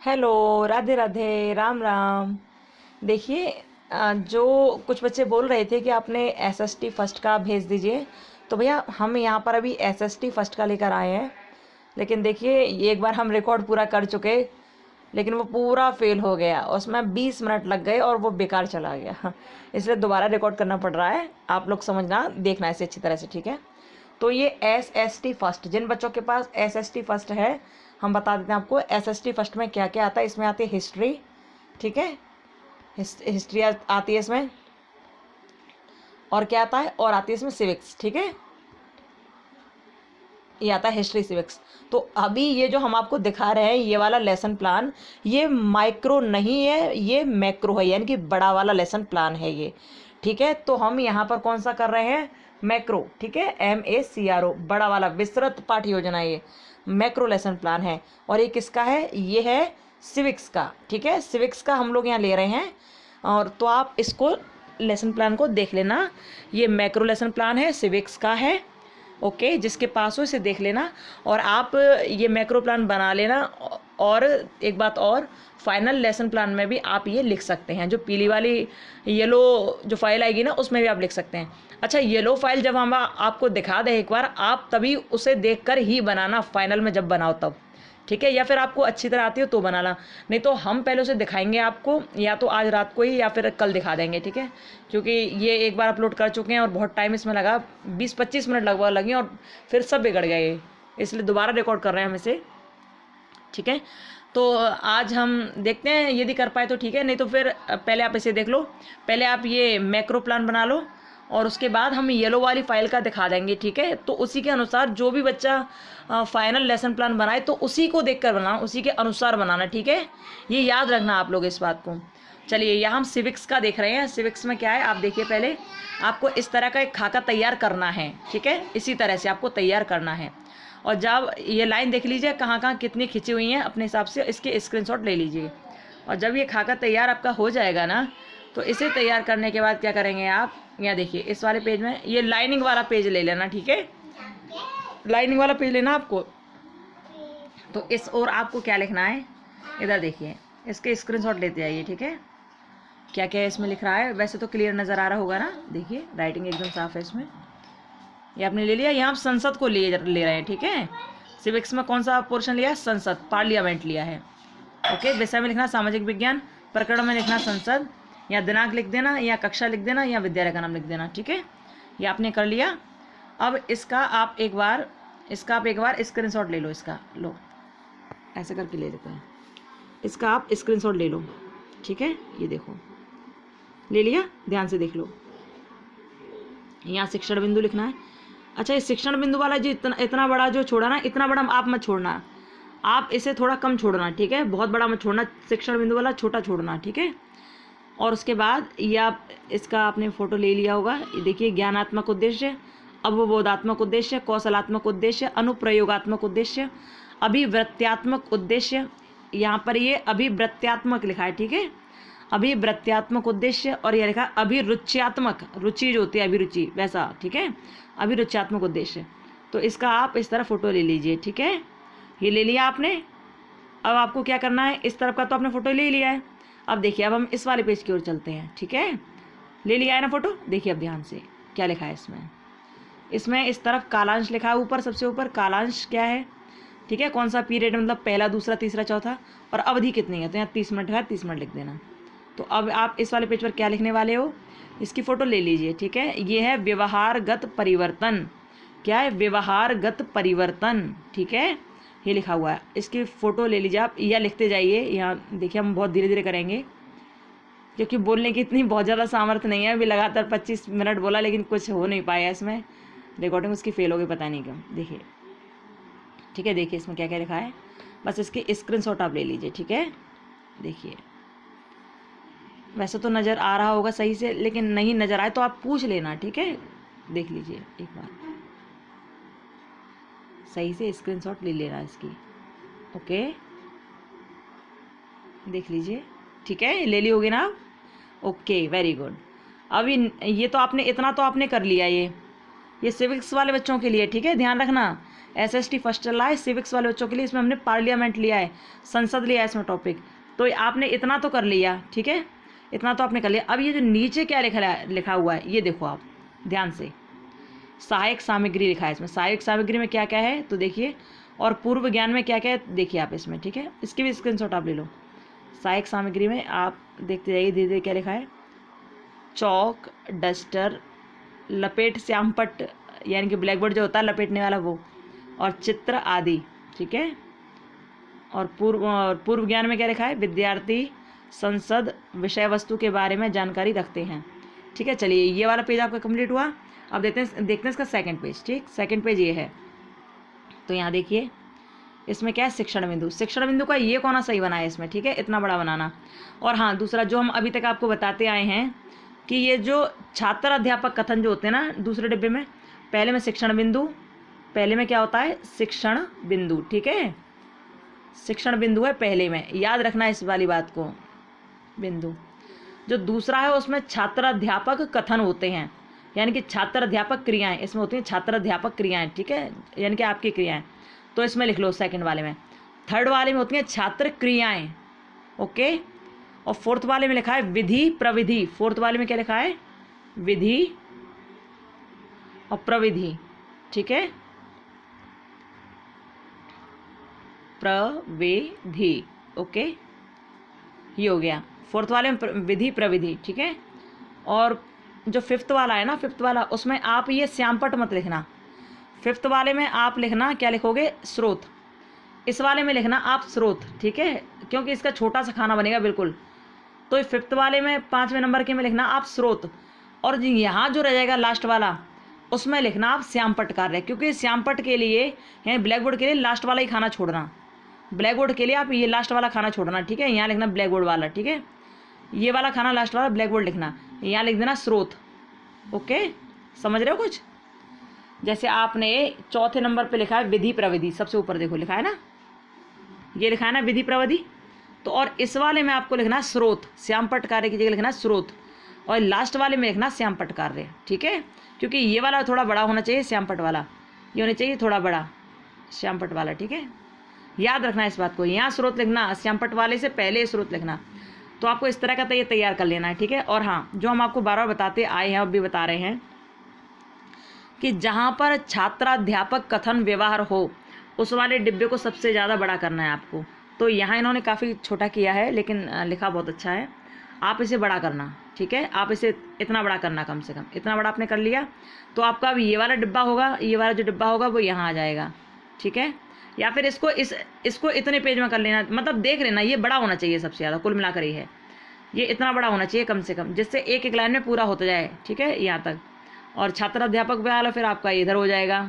Hello, Radhe Radhe, Ram Ram. देखिए, जो कुछ बच्चे बोल रहे थे कि आपने एसएसटी फर्स्ट का भेज दीजिए, तो भैया हम यहाँ पर अभी एसएसटी फर्स्ट का लेकर आए हैं। लेकिन देखिए, ये एक बार हम रिकॉर्ड पूरा कर चुके, लेकिन वो पूरा फेल हो गया। उसमें 20 मिनट लग गए और वो बेकार चला गया। इसलिए दोबारा रिकॉर्ड करना पड़ रहा है। आप लोग समझना, देखना इसे अच्छी तरह से, ठीक है। तो ये एसएसटी फर्स्ट, जिन बच्चों के पास एसएसटी फर्स्ट है, हम बता देते हैं आपको एसएसटी फर्स्ट में क्या क्या आता है। इसमें आती है हिस्ट्री, ठीक है, हिस्ट्री आती है इसमें। और क्या आता है, और आती है इसमें सिविक्स, ठीक है। ये आता है हिस्ट्री सिविक्स। तो अभी ये जो हम आपको दिखा रहे हैं, ये वाला लेसन प्लान, ये माइक्रो नहीं है, ये मैक्रो है, यानी कि बड़ा वाला लेसन प्लान है ये, ठीक है। तो हम यहाँ पर कौन सा कर रहे हैं, मैक्रो, ठीक है, MACRO, बड़ा वाला विस्तृत पाठ योजना, ये मैक्रो लेसन प्लान है। और ये किसका है, ये है सिविक्स का, ठीक है। सिविक्स का हम लोग यहाँ ले रहे हैं। और तो आप इसको लेसन प्लान को देख लेना, ये मैक्रो लेसन प्लान है, सिविक्स का है, ओके। जिसके पास हो इसे देख लेना और आप ये मैक्रो प्लान बना लेना। और एक बात और, फाइनल लेसन प्लान में भी आप ये लिख सकते हैं, जो पीली वाली येलो जो फाइल आएगी ना, उसमें भी आप लिख सकते हैं। अच्छा, येलो फाइल जब हम आपको दिखा दें एक बार, आप तभी उसे देखकर ही बनाना, फाइनल में जब बनाओ तब, ठीक है। या फिर आपको अच्छी तरह आती हो तो बनाना, नहीं तो हम पहले उसे दिखाएंगे आपको, या तो आज रात को ही या फिर कल दिखा देंगे, ठीक है। क्योंकि ये एक बार अपलोड कर चुके हैं और बहुत टाइम इसमें लगा, 20-25 मिनट लगभग लगे और फिर सब बिगड़ गए, इसलिए दोबारा रिकॉर्ड कर रहे हैं हम इसे, ठीक है। तो आज हम देखते हैं, यदि कर पाए तो ठीक है, नहीं तो फिर पहले आप इसे देख लो। पहले आप ये मैक्रो प्लान बना लो और उसके बाद हम येलो वाली फाइल का दिखा देंगे, ठीक है। तो उसी के अनुसार जो भी बच्चा फाइनल लेसन प्लान बनाए, तो उसी को देखकर बनाना, उसी के अनुसार बनाना, ठीक है। ये याद रखना आप लोग इस बात को। चलिए, यहाँ हम सिविक्स का देख रहे हैं। सिविक्स में क्या है, आप देखिए, पहले आपको इस तरह का एक खाका तैयार करना है, ठीक है। इसी तरह से आपको तैयार करना है। और जब ये लाइन देख लीजिए कहाँ कहाँ कितनी खिंची हुई हैं, अपने हिसाब से इसके स्क्रीनशॉट ले लीजिए। और जब ये खाका तैयार आपका हो जाएगा ना, तो इसे तैयार करने के बाद क्या करेंगे आप, यहाँ देखिए, इस वाले पेज में ये लाइनिंग वाला पेज ले लेना, ठीक है। लाइनिंग वाला पेज लेना आपको। तो इस और आपको क्या लिखना है, इधर देखिए, इसके स्क्रीनशॉट लेते आइए, ठीक है। क्या क्या इसमें लिख रहा है, वैसे तो क्लियर नज़र आ रहा होगा ना, देखिए राइटिंग एकदम साफ है इसमें। ये आपने ले लिया, यहाँ आप संसद को ले रहे हैं, ठीक है। सिविक्स में कौन सा पोर्शन लिया है, संसद, पार्लियामेंट लिया है, ओके। विषय में लिखना सामाजिक विज्ञान, प्रकरण में लिखना संसद, या दिनांक लिख देना, या कक्षा लिख देना, या विद्यालय का नाम लिख देना, ठीक है। ये आपने कर लिया। अब इसका आप एक बार स्क्रीनशॉट ले लो, इसका लो, ऐसे करके ले लेते हैं, इसका आप स्क्रीनशॉट ले लो, ठीक है। ये देखो, ले लिया, ध्यान से देख लो। यहाँ शिक्षण बिंदु लिखना है। अच्छा, इस शिक्षण बिंदु वाला जो इतना बड़ा जो छोड़ा ना, इतना बड़ा आप मत छोड़ना, आप इसे थोड़ा कम छोड़ना, ठीक है। बहुत बड़ा मत छोड़ना, शिक्षण बिंदु वाला छोटा छोड़ना, ठीक है। और उसके बाद ये आप इसका आपने फ़ोटो ले लिया होगा, ये देखिए, ज्ञानात्मक उद्देश्य, अवबोधात्मक उद्देश्य, कौशलात्मक उद्देश्य, अनुप्रयोगात्मक उद्देश्य, अभिवृत्त्यात्मक उद्देश्य। यहाँ पर ये अभिवृत्त्यात्मक लिखा है, ठीक है, अभिवृत्त्यात्मक उद्देश्य। और यह लिखा अभिरुच्यात्मक, रुचि जो होती है अभिरुचि, वैसा, ठीक है, अभिरुच्यात्मक उद्देश्य। तो इसका आप इस तरह फ़ोटो ले लीजिए, ठीक है। ये ले लिया आपने। अब आपको क्या करना है, इस तरफ का तो आपने फ़ोटो ले लिया है। अब देखिए, अब हम इस वाले पेज की ओर चलते हैं, ठीक है। ले लिया है ना फ़ोटो, देखिए अब ध्यान से क्या लिखा है इसमें। इसमें इस तरफ कालांश लिखा है, ऊपर सबसे ऊपर कालांश क्या है, ठीक है, कौन सा पीरियड, मतलब पहला, दूसरा, तीसरा, चौथा, और अवधि कितनी है, तो यहाँ 30 मिनट है, 30 मिनट लिख देना। तो अब आप इस वाले पेज पर क्या लिखने वाले हो, इसकी फ़ोटो ले लीजिए, ठीक है। ये है व्यवहारगत परिवर्तन, क्या है, व्यवहारगत परिवर्तन, ठीक है, ये लिखा हुआ है। इसकी फ़ोटो ले लीजिए आप, या लिखते जाइए। यहाँ देखिए, हम बहुत धीरे धीरे करेंगे क्योंकि बोलने की इतनी बहुत ज़्यादा सामर्थ्य नहीं है। अभी लगातार 25 मिनट बोला, लेकिन कुछ हो नहीं पाया इसमें, रिकॉर्डिंग उसकी फेल हो गई, पता नहीं क्यों। देखिए, ठीक है, देखिए इसमें क्या क्या लिखा है, बस इसके स्क्रीनशॉट आप ले लीजिए, ठीक है। देखिए, वैसे तो नज़र आ रहा होगा सही से, लेकिन नहीं नज़र आए तो आप पूछ लेना, ठीक है। देख लीजिए एक बार, सही से स्क्रीनशॉट ले लेना इसकी, ओके, देख लीजिए, ठीक है, ले ली होगी ना आप, ओके, वेरी गुड। अभी ये तो आपने इतना तो आपने कर लिया, ये सिविक्स वाले बच्चों के लिए, ठीक है। ध्यान रखना, SST फर्स्ट चल रहा है सिविक्स वाले बच्चों के लिए, इसमें हमने पार्लियामेंट लिया है, संसद लिया है इसमें टॉपिक। तो आपने इतना तो कर लिया, ठीक है, इतना तो आपने कर लिया। अब ये जो नीचे क्या लिखा हुआ है ये देखो आप ध्यान से, सहायक सामग्री लिखा है इसमें। सहायक सामग्री में क्या क्या है तो देखिए, और पूर्व ज्ञान में क्या क्या है देखिए आप इसमें, ठीक है। इसकी भी स्क्रीनशॉट आप ले लो। सहायक सामग्री में आप देखते जाइए धीरे धीरे क्या लिखा है, चौक, डस्टर, लपेट श्यामपट्ट यानी कि ब्लैक बोर्ड जो होता है लपेटने वाला वो, और चित्र आदि, ठीक है। और पूर्व ज्ञान में क्या लिखा है, विद्यार्थी संसद विषय वस्तु के बारे में जानकारी रखते हैं, ठीक है। चलिए ये वाला पेज आपका कंप्लीट हुआ। अब देखते हैं इसका सेकंड पेज, ठीक। सेकंड पेज ये है, तो यहाँ देखिए इसमें क्या है, शिक्षण बिंदु। शिक्षण बिंदु का ये कोना सही बना है इसमें, ठीक है, इतना बड़ा बनाना। और हाँ दूसरा जो हम अभी तक आपको बताते आए हैं कि ये जो छात्र अध्यापक कथन जो होते हैं ना दूसरे डिब्बे में, पहले में शिक्षण बिंदु, पहले में क्या होता है शिक्षण बिंदु, ठीक है, शिक्षण बिंदु है पहले में, याद रखना इस वाली बात को, बिंदु। जो दूसरा है उसमें छात्र अध्यापक कथन होते हैं, यानी कि छात्र अध्यापक क्रियाएं, इसमें होती हैं छात्र अध्यापक क्रियाएं, ठीक है, यानी कि आपकी क्रियाएं, तो इसमें लिख लो सेकंड वाले में। थर्ड वाले में होती हैं छात्र क्रियाएं, ओके। और फोर्थ वाले में लिखा है विधि प्रविधि। फोर्थ वाले में क्या लिखा है, विधि और प्रविधि, ठीक है, प्रविधि, ओके, ये हो गया फोर्थ वाले में विधि प्रविधि, ठीक है। और जो फिफ्थ वाला है ना, फिफ्थ वाला उसमें आप ये श्यामपट्ट मत लिखना। फिफ्थ वाले में आप लिखना क्या लिखोगे, स्रोत। इस वाले में लिखना आप स्रोत, ठीक है, क्योंकि इसका छोटा सा खाना बनेगा बिल्कुल। तो फिफ्थ वाले में 5वें नंबर के में लिखना आप स्रोत, और यहाँ जो रह जाएगा लास्ट वाला उसमें लिखना आप श्यामपट्ट कार्य, क्योंकि श्यामपट्ट के लिए यानी ब्लैक बोर्ड के लिए लास्ट वाला ही खाना छोड़ना। ब्लैक बोर्ड के लिए आप ये लास्ट वाला खाना छोड़ना, ठीक है, यहाँ लिखना ब्लैक बोर्ड वाला, ठीक है, ये वाला खाना लास्ट वाला ब्लैक बोर्ड लिखना, यहाँ लिख देना स्रोत, ओके। समझ रहे हो कुछ। जैसे आपने चौथे नंबर पे लिखा है विधि प्रविधि, सबसे ऊपर देखो लिखा है ना, ये लिखा है ना विधि प्रविधि, तो और इस वाले में आपको लिखना स्रोत, श्यामपट्ट कार्य की जगह लिखना स्रोत, और लास्ट वाले में लिखना श्यामपट्ट कार्य, ठीक है, क्योंकि ये वाला थोड़ा बड़ा होना चाहिए, श्यामपट्ट वाला ये होना चाहिए थोड़ा बड़ा, श्यामपट्ट वाला, ठीक है, याद रखना इस बात को। यहाँ स्रोत लिखना, श्यामपट्ट वाले से पहले स्रोत लिखना, तो आपको इस तरह का तो ये तैयार कर लेना है, ठीक है। और हाँ जो हम आपको बार बार बताते आए हैं अब भी बता रहे हैं कि जहाँ पर छात्राध्यापक कथन व्यवहार हो उस वाले डिब्बे को सबसे ज़्यादा बड़ा करना है आपको। तो यहाँ इन्होंने काफ़ी छोटा किया है लेकिन लिखा बहुत अच्छा है, आप इसे बड़ा करना, ठीक है, आप इसे इतना बड़ा करना, कम से कम इतना बड़ा आपने कर लिया तो आपका अब ये वाला डिब्बा होगा, ये वाला जो डिब्बा होगा वो यहाँ आ जाएगा, ठीक है। या फिर इसको इतने पेज में कर लेना, मतलब देख लेना ये बड़ा होना चाहिए सबसे ज़्यादा, कुल मिलाकर ही है ये इतना बड़ा होना चाहिए कम से कम, जिससे एक एक लाइन में पूरा होता जाए, ठीक है, यहाँ तक। और छात्र अध्यापक वाला फिर आपका इधर हो जाएगा।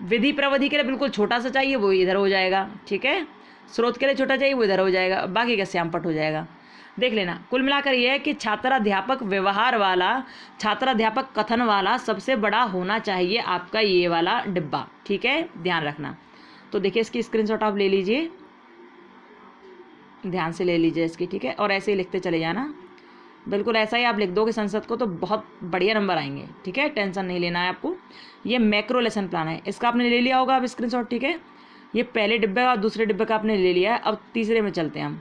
विधि प्रविधि के लिए बिल्कुल छोटा सा चाहिए वो इधर हो जाएगा, ठीक है, स्रोत के लिए छोटा चाहिए वो इधर हो जाएगा, बाकी का श्यामपट्ट हो जाएगा। देख लेना कुल मिलाकर ये है कि छात्राध्यापक व्यवहार वाला, छात्राध्यापक कथन वाला सबसे बड़ा होना चाहिए आपका ये वाला डिब्बा, ठीक है, ध्यान रखना। तो देखिए इसकी स्क्रीनशॉट आप ले लीजिए, ध्यान से ले लीजिए इसकी, ठीक है, और ऐसे ही लिखते चले जाना, बिल्कुल ऐसा ही आप लिख दोगे संसद को तो बहुत बढ़िया नंबर आएंगे, ठीक है, टेंशन नहीं लेना है आपको। ये मैक्रो लेसन प्लान है, इसका आपने ले लिया होगा अब स्क्रीनशॉट, ठीक है, ये पहले डिब्बे और दूसरे डिब्बे का आपने ले लिया है। अब तीसरे में चलते हैं हम।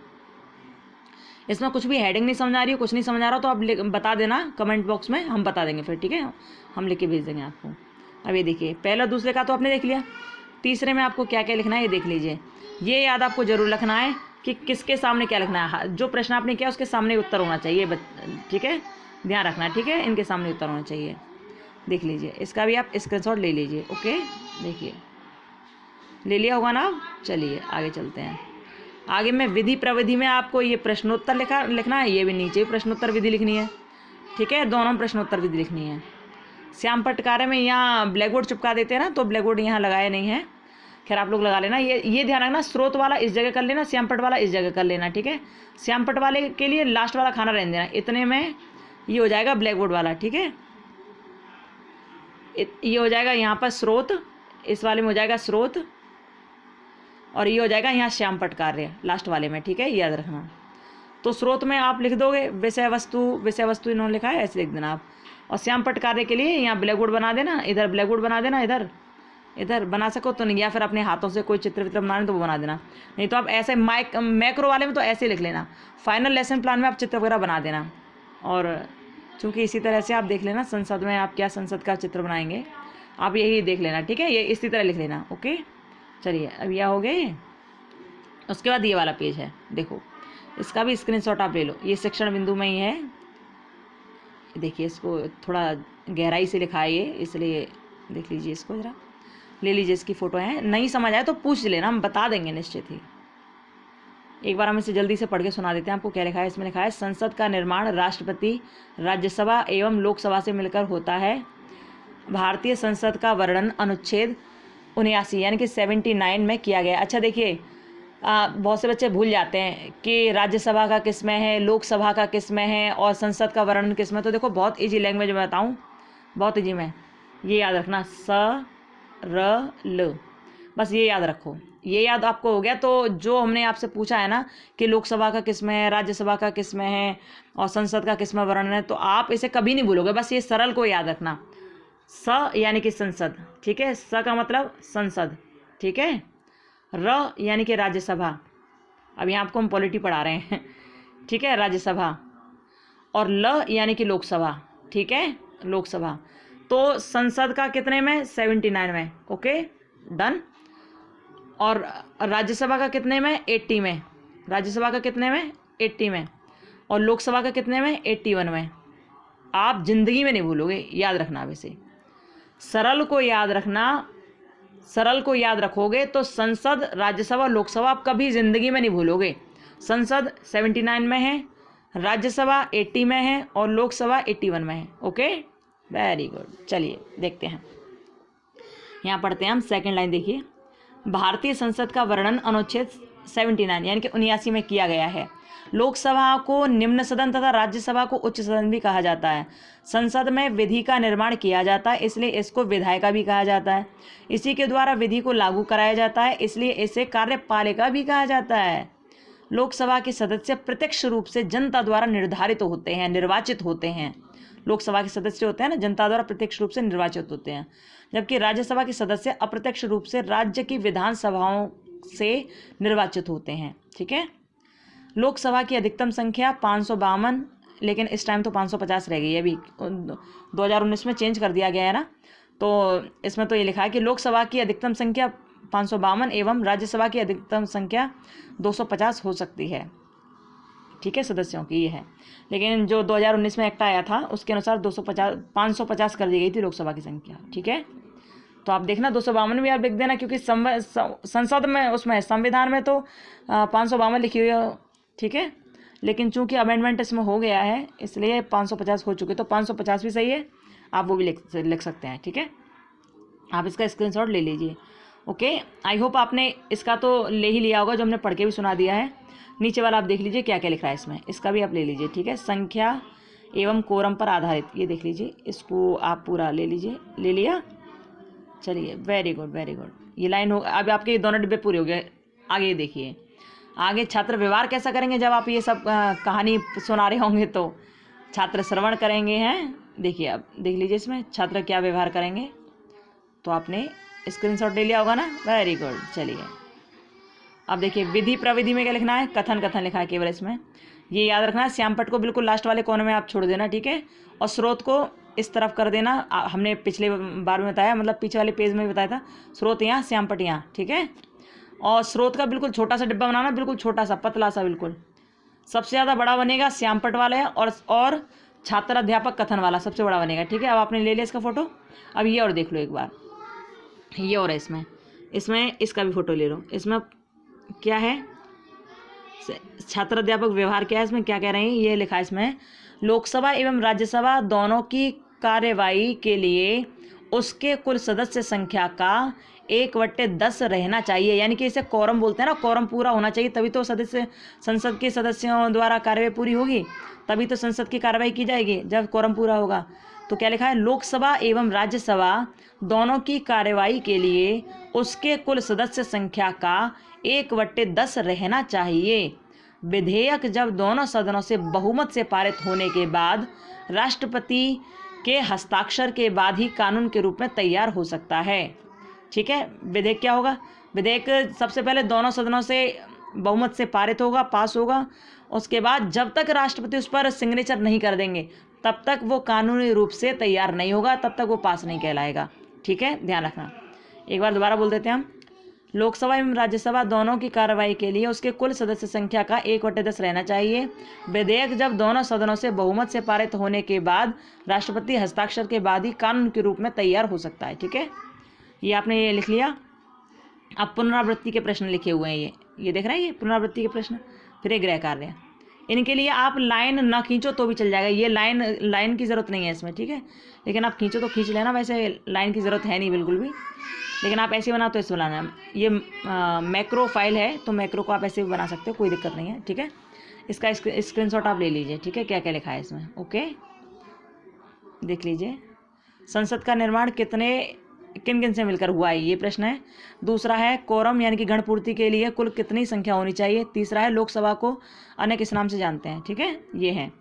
इसमें कुछ भी हेडिंग नहीं समझ आ रही हो, कुछ नहीं समझ आ रहा तो आप बता देना कमेंट बॉक्स में, हम बता देंगे फिर, ठीक है, हम लिख के भेज देंगे आपको। अब ये देखिए पहला दूसरे का तो आपने देख लिया, तीसरे में आपको क्या क्या लिखना है ये देख लीजिए। ये याद आपको जरूर रखना है कि किसके सामने क्या लिखना है, जो प्रश्न आपने किया उसके सामने उत्तर होना चाहिए, ठीक है, ध्यान रखना, ठीक है, इनके सामने उत्तर होना चाहिए। देख लीजिए इसका भी आप स्क्रीनशॉट ले लीजिए, ओके, देखिए ले लिया होगा ना। चलिए आगे चलते हैं। आगे में विधि प्रविधि में आपको ये प्रश्नोत्तर लिखना है, ये भी नीचे प्रश्नोत्तर विधि लिखनी है, ठीक है, दोनों प्रश्नोत्तर विधि लिखनी है। श्यामपट्ट कार्य में यहाँ ब्लैक बोर्ड चिपका देते हैं ना, तो ब्लैक बोर्ड यहाँ लगाया नहीं है, खैर आप लोग लगा लेना। ये ध्यान रखना, स्रोत वाला इस जगह कर लेना, श्यामपट्ट वाला इस जगह कर लेना, ठीक है। श्यामपट्ट वाले के लिए लास्ट वाला खाना रहने देना, इतने में ये हो जाएगा ब्लैक बोर्ड वाला, ठीक है, ये हो जाएगा यहाँ पर स्रोत, इस वाले में हो जाएगा स्रोत, और ये हो जाएगा यहाँ श्यामपट्ट कार्य लास्ट वाले में, ठीक है, याद रखना। तो स्रोत में आप लिख दोगे विषय वस्तु इन्होंने लिखा है, ऐसे लिख देना आप। और श्यामपट्ट कार्य के लिए यहाँ ब्लैक बोर्ड बना देना, इधर ब्लैक बोर्ड बना देना इधर, इधर बना सको तो नहीं, या फिर अपने हाथों से कोई चित्र वित्र बनाना तो वो बना देना, नहीं तो आप ऐसे मैक्रो वाले में तो ऐसे लिख लेना, फाइनल लेसन प्लान में आप चित्र वगैरह बना देना। और चूँकि इसी तरह से आप देख लेना संसद में आप क्या संसद का चित्र बनाएंगे, आप यही देख लेना, ठीक है, ये इसी तरह लिख लेना। ओके, चलिए अब यह हो गए। उसके बाद ये वाला पेज है, देखो इसका भी स्क्रीनशॉट आप ले लो, ये शिक्षण बिंदु में ही है, देखिए इसको थोड़ा गहराई से लिखा है ये, इसलिए देख लीजिए, इसको ज़रा ले लीजिए, इसकी फ़ोटो है, नहीं समझ आए तो पूछ लेना, हम बता देंगे निश्चित ही। एक बार हम इसे जल्दी से पढ़ के सुना देते हैं आपको। क्या लिखा है इसमें? लिखा है संसद का निर्माण राष्ट्रपति, राज्यसभा एवं लोकसभा से मिलकर होता है। भारतीय संसद का वर्णन अनुच्छेद 79 यानी कि 79 में किया गया। अच्छा देखिए, बहुत से बच्चे भूल जाते हैं कि राज्यसभा का किस में है, लोकसभा का किस में है और संसद का वर्णन किस में। तो देखो बहुत इजी लैंग्वेज में बताऊँ, बहुत इजी में, ये याद रखना, स र ल, बस ये याद रखो। ये याद आपको हो गया तो जो हमने आपसे पूछा है ना कि लोकसभा का किस में है, राज्यसभा का किस में है और संसद का किस में वर्णन है, तो आप इसे कभी नहीं भूलोगे, बस ये सरल को याद रखना। स यानी कि संसद, ठीक है, स का मतलब संसद, ठीक है, र यानी कि राज्यसभा, अब यहाँ आपको हम पॉलिटी पढ़ा रहे हैं, ठीक है, राज्यसभा, और ल यानी कि लोकसभा, ठीक है, लोकसभा। तो संसद का कितने में? 79 में, ओके डन। और राज्यसभा का कितने में? 80 में। राज्यसभा का कितने में? 80 में। और लोकसभा का कितने में? 81 में। आप जिंदगी में नहीं भूलोगे, याद रखना। वैसे सरल को याद रखना, सरल को याद रखोगे तो संसद, राज्यसभा, लोकसभा आप कभी ज़िंदगी में नहीं भूलोगे। संसद 79 में है, राज्यसभा 80 में है और लोकसभा 81 में है। Okay, very good. चलिए देखते हैं, यहाँ पढ़ते हैं हम सेकंड लाइन। देखिए, भारतीय संसद का वर्णन अनुच्छेद 79 यानी कि 79 में किया गया है। लोकसभा को निम्न सदन तथा राज्यसभा को उच्च सदन भी कहा जाता है। संसद में विधि का निर्माण किया जाता है, इसलिए इसको विधायिका भी कहा जाता है। इसी के द्वारा विधि को लागू कराया जाता है, इसलिए इसे कार्यपालिका भी कहा जाता है। लोकसभा के सदस्य प्रत्यक्ष रूप से जनता द्वारा निर्धारित होते हैं, निर्वाचित होते हैं। लोकसभा के सदस्य होते हैं ना, जनता द्वारा प्रत्यक्ष रूप से निर्वाचित होते हैं, जबकि राज्यसभा के सदस्य अप्रत्यक्ष रूप से राज्य की विधानसभाओं से निर्वाचित होते हैं। ठीक है, लोकसभा की अधिकतम संख्या 552, लेकिन इस टाइम तो 550 रह गई है, अभी 2019 में चेंज कर दिया गया है ना, तो इसमें तो ये लिखा है कि लोकसभा की अधिकतम संख्या 552 एवं राज्यसभा की अधिकतम संख्या 250 हो सकती है। ठीक है, सदस्यों की ये है, लेकिन जो 2019 में एक्ट आया था उसके अनुसार 550 कर दी गई थी लोकसभा की संख्या। ठीक है, तो आप देखना 252 भी आप लिख देना, क्योंकि संसद में, उसमें संविधान में तो 552 लिखी हुई है। ठीक है, लेकिन चूंकि अमेंडमेंट इसमें हो गया है इसलिए 550 हो चुके, तो 550 भी सही है, आप वो भी लिख सकते हैं। ठीक है, आप इसका स्क्रीनशॉट ले लीजिए। ओके, आई होप आपने इसका तो ले ही लिया होगा, जो हमने पढ़ के भी सुना दिया है। नीचे वाला आप देख लीजिए क्या क्या लिख रहा है इसमें, इसका भी आप ले लीजिए। ठीक है, संख्या एवं कोरम पर आधारित, ये देख लीजिए, इसको आप पूरा ले लीजिए। ले लिया, चलिए, वेरी गुड वेरी गुड। ये लाइन हो, अब आपके दोनों डिब्बे पूरे हो गए। आगे देखिए, आगे छात्र व्यवहार कैसा करेंगे जब आप ये सब कहानी सुना रहे होंगे, तो छात्र श्रवण करेंगे हैं। देखिए, अब देख लीजिए इसमें छात्र क्या व्यवहार करेंगे, तो आपने स्क्रीनशॉट ले लिया होगा ना, वेरी गुड। चलिए अब देखिए, विधि प्रविधि में क्या लिखना है? कथन, कथन लिखा है केवल इसमें, ये याद रखना है। श्यामपट्ट को बिल्कुल लास्ट वाले कोने में आप छोड़ देना, ठीक है, और स्रोत को इस तरफ कर देना। हमने पिछले बार में बताया, मतलब पीछे वाले पेज में भी बताया था, स्रोत यहाँ, श्यामपट्ट यहाँ। ठीक है, और स्रोत का बिल्कुल छोटा सा डिब्बा बनाना, बिल्कुल छोटा सा, पतला सा बिल्कुल। सबसे ज़्यादा बड़ा बनेगा श्यामपट्ट वाला है, और छात्र अध्यापक कथन वाला सबसे बड़ा बनेगा। ठीक है, अब आपने ले लिया इसका फोटो। अब ये और देख लो एक बार, ये और है इसमें इसका भी फोटो ले लो। इसमें क्या है? छात्र अध्यापक व्यवहार क्या है, इसमें क्या कह रहे हैं, ये लिखा है इसमें, लोकसभा एवं राज्यसभा दोनों की कार्यवाही के लिए उसके कुल सदस्य संख्या का 1/10 रहना चाहिए। यानी कि इसे कोरम बोलते हैं ना, कोरम पूरा होना चाहिए, तभी तो संसद के सदस्यों द्वारा कार्यवाही पूरी होगी, तभी तो संसद की कार्यवाही की जाएगी, जब कोरम पूरा होगा। तो क्या लिखा है? लोकसभा एवं राज्यसभा दोनों की कार्यवाही के लिए उसके कुल सदस्य संख्या का 1/10 रहना चाहिए। विधेयक जब दोनों सदनों से बहुमत से पारित होने के बाद राष्ट्रपति के हस्ताक्षर के बाद ही कानून के रूप में तैयार हो सकता है। ठीक है। विधेयक क्या होगा? विधेयक सबसे पहले दोनों सदनों से बहुमत से पारित होगा, पास होगा। उसके बाद जब तक राष्ट्रपति उस पर सिग्नेचर नहीं कर देंगे तब तक वो कानूनी रूप से तैयार नहीं होगा, तब तक वो पास नहीं कहलाएगा। ठीक है, ध्यान रखना। एक बार दोबारा बोल देते हैं हम। लोकसभा एवं राज्यसभा दोनों की कार्रवाई के लिए उसके कुल सदस्य संख्या का 1/10 रहना चाहिए। विधेयक जब दोनों सदनों से बहुमत से पारित होने के बाद राष्ट्रपति हस्ताक्षर के बाद ही कानून के रूप में तैयार हो सकता है। ठीक है, ये आपने ये लिख लिया। अब पुनरावृत्ति के प्रश्न लिखे हुए हैं, ये देख रहे हैं, ये पुनरावृत्ति के प्रश्न। फिर एक गृह कार्य, इनके लिए आप लाइन ना खींचो तो भी चल जाएगा। ये लाइन की ज़रूरत नहीं है इसमें, ठीक है, लेकिन आप खींचो तो खींच लेना, वैसे लाइन की ज़रूरत है नहीं बिल्कुल भी, लेकिन आप ऐसे बनाओ तो ऐसे बनाना। ये मैक्रो फाइल है तो मैक्रो को आप ऐसे भी बना सकते हो, कोई दिक्कत नहीं है। ठीक है, इसका स्क्रीनशॉट आप ले लीजिए। ठीक है, क्या क्या लिखा है इसमें, ओके, देख लीजिए। संसद का निर्माण किन किन से मिलकर हुआ है, ये प्रश्न है। दूसरा है कोरम यानी कि गणपूर्ति के लिए कुल कितनी संख्या होनी चाहिए। तीसरा है लोकसभा को अन्य किस नाम से जानते हैं। ठीक है, ये है,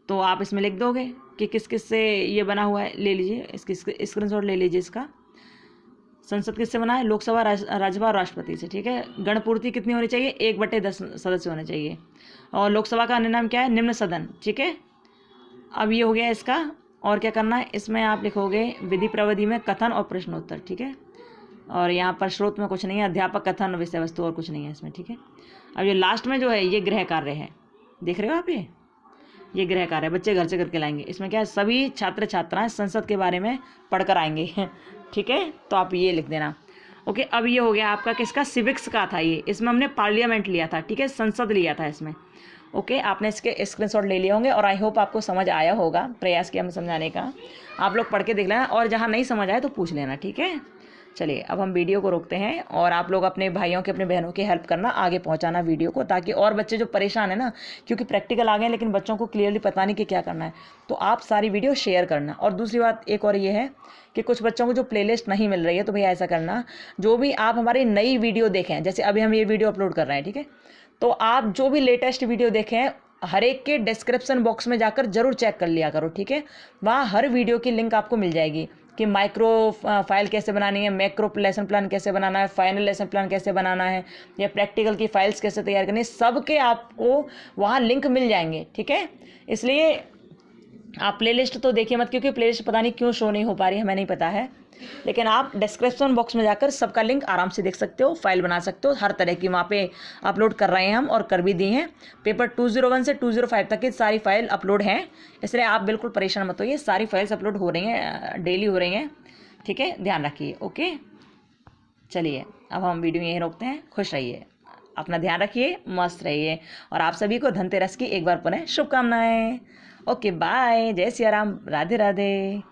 तो आप इसमें लिख दोगे कि किस किस से ये बना हुआ है, ले लीजिए इसकी स्क्रीनशॉट ले लीजिए इसका। संसद किससे बना है? लोकसभा, राज्यसभा और राष्ट्रपति से। ठीक है, गणपूर्ति कितनी होनी चाहिए? 1/10 सदस्य होने चाहिए। और लोकसभा का अन्य नाम क्या है? निम्न सदन। ठीक है, अब ये हो गया इसका। और क्या करना है इसमें, आप लिखोगे विधि प्रविधि में कथन और प्रश्नोत्तर। ठीक है, और यहाँ पर स्रोत में कुछ नहीं है, अध्यापक, कथन, विषय वस्तु और कुछ नहीं है इसमें। ठीक है, अब ये लास्ट में जो है ये गृह कार्य है, देख रहे हो आप, ये गृह कार्य बच्चे घर से करके लाएंगे। इसमें क्या है, सभी छात्र छात्राएं संसद के बारे में पढ़कर आएंगे। ठीक है, तो आप ये लिख देना। ओके, अब ये हो गया आपका किसका? सिविक्स का था ये, इसमें हमने पार्लियामेंट लिया था। ठीक है, संसद लिया था इसमें। ओके, आपने इसके स्क्रीनशॉट ले लिए होंगे और आई होप आपको समझ आया होगा। प्रयास किया हमने समझाने का, आप लोग पढ़ के देख लेना और जहाँ नहीं समझ आए तो पूछ लेना। ठीक है, चलिए अब हम वीडियो को रोकते हैं और आप लोग अपने भाइयों के, अपने बहनों की हेल्प करना, आगे पहुंचाना वीडियो को, ताकि और बच्चे जो परेशान है ना, क्योंकि प्रैक्टिकल आ गए लेकिन बच्चों को क्लियरली पता नहीं कि क्या करना है, तो आप सारी वीडियो शेयर करना। और दूसरी बात एक और ये है कि कुछ बच्चों को जो प्लेलिस्ट नहीं मिल रही है, तो भैया ऐसा करना, जो भी आप हमारी नई वीडियो देखें, जैसे अभी हम ये वीडियो अपलोड कर रहे हैं, ठीक है, तो आप जो भी लेटेस्ट वीडियो देखें हर एक के डिस्क्रिप्शन बॉक्स में जाकर जरूर चेक कर लिया करो। ठीक है, वहाँ हर वीडियो की लिंक आपको मिल जाएगी कि माइक्रो फाइल कैसे बनानी है, मैक्रो लेसन प्लान कैसे बनाना है, फाइनल लेसन प्लान कैसे बनाना है, या प्रैक्टिकल की फाइल्स कैसे तैयार करनी है, सब के आपको वहाँ लिंक मिल जाएंगे। ठीक है, इसलिए आप प्लेलिस्ट तो देखिए मत, क्योंकि प्लेलिस्ट पता नहीं क्यों शो नहीं हो पा रही है, हमें नहीं पता है, लेकिन आप डिस्क्रिप्शन बॉक्स में जाकर सबका लिंक आराम से देख सकते हो, फाइल बना सकते हो, हर तरह की वहाँ पे अपलोड कर रहे हैं हम और कर भी दी हैं। पेपर 201 से 205 तक की सारी फाइल अपलोड हैं, इसलिए आप बिल्कुल परेशान मत होइए, सारी फाइल्स अपलोड हो रही हैं, डेली हो रही हैं। ठीक है, ध्यान रखिए। ओके, चलिए अब हम वीडियो यहीं रोकते हैं। खुश रहिए, अपना ध्यान रखिए, मस्त रहिए, और आप सभी को धनतेरस की एक बार पुनः शुभकामनाएं। ओके, बाय, जय सिया राम, राधे राधे।